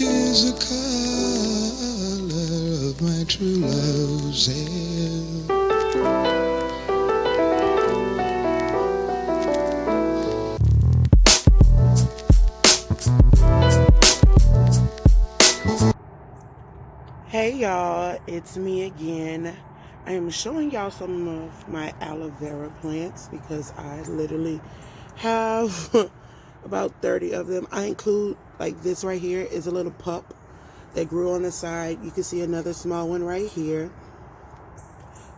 is the color of my true love's hair. Hey y'all, it's me again. I am showing y'all some of my aloe vera plants because I literally have about 30 of them. I include, like, this right here is a little pup that grew on the side. You can see another small one right here.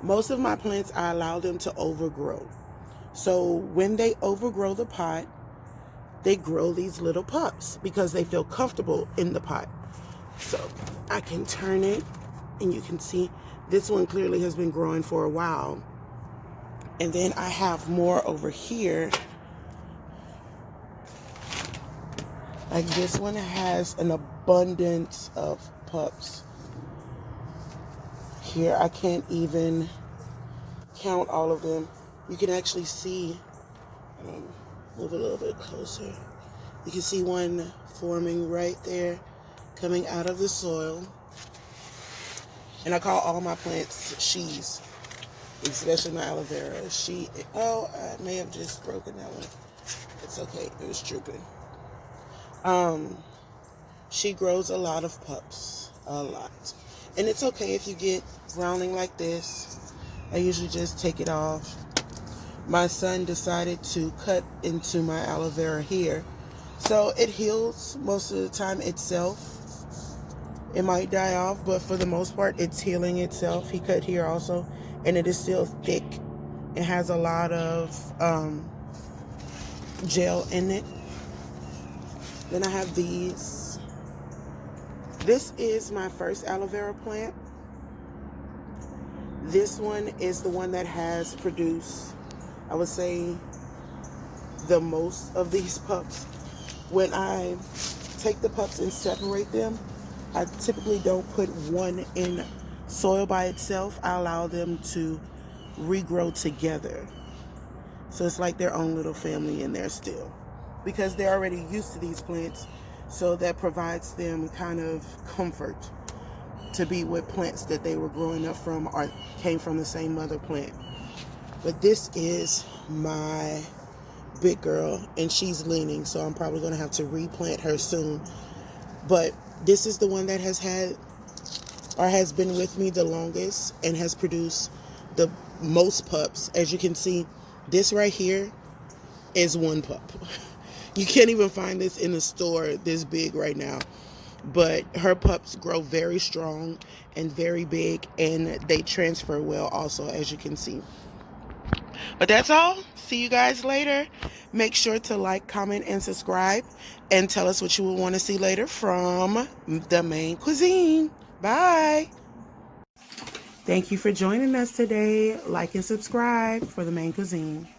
Most of my plants, I allow them to overgrow. So when they overgrow the pot, they grow these little pups because they feel comfortable in the pot. So I can turn it and you can see this one clearly has been growing for a while. And then I have more over here. Like this one has an abundance of pups. Here I can't even count all of them. You can actually see, move a little bit closer. You can see one forming right there, coming out of the soil. And I call all my plants she's, especially my aloe vera. I may have just broken that one. It's okay, it was drooping. She grows a lot of pups, a lot. And it's okay if you get browning like this. I usually just take it off. My son decided to cut into my aloe vera here. So it heals most of the time itself. It might die off, but for the most part, it's healing itself. He cut here also, and it is still thick. It has a lot of gel in it. Then I have these. This is my first aloe vera plant. This one is the one that has produced, I would say, the most of these pups. When I take the pups and separate them, I typically don't put one in soil by itself. I allow them to regrow together. So it's like their own little family in there still. Because they're already used to these plants, so that provides them kind of comfort to be with plants that they were growing up from or came from the same mother plant. But this is my big girl, and she's leaning, so I'm probably going to have to replant her soon. But this is the one that has been with me the longest and has produced the most pups. As you can see, this right here is one pup. You can't even find this in the store this big right now. But her pups grow very strong and very big, and they transfer well also, as you can see. But that's all. See you guys later. Make sure to like, comment, and subscribe, and tell us what you will want to see later from the main cuisine. Bye. Thank you for joining us today. Like and subscribe for the main cuisine.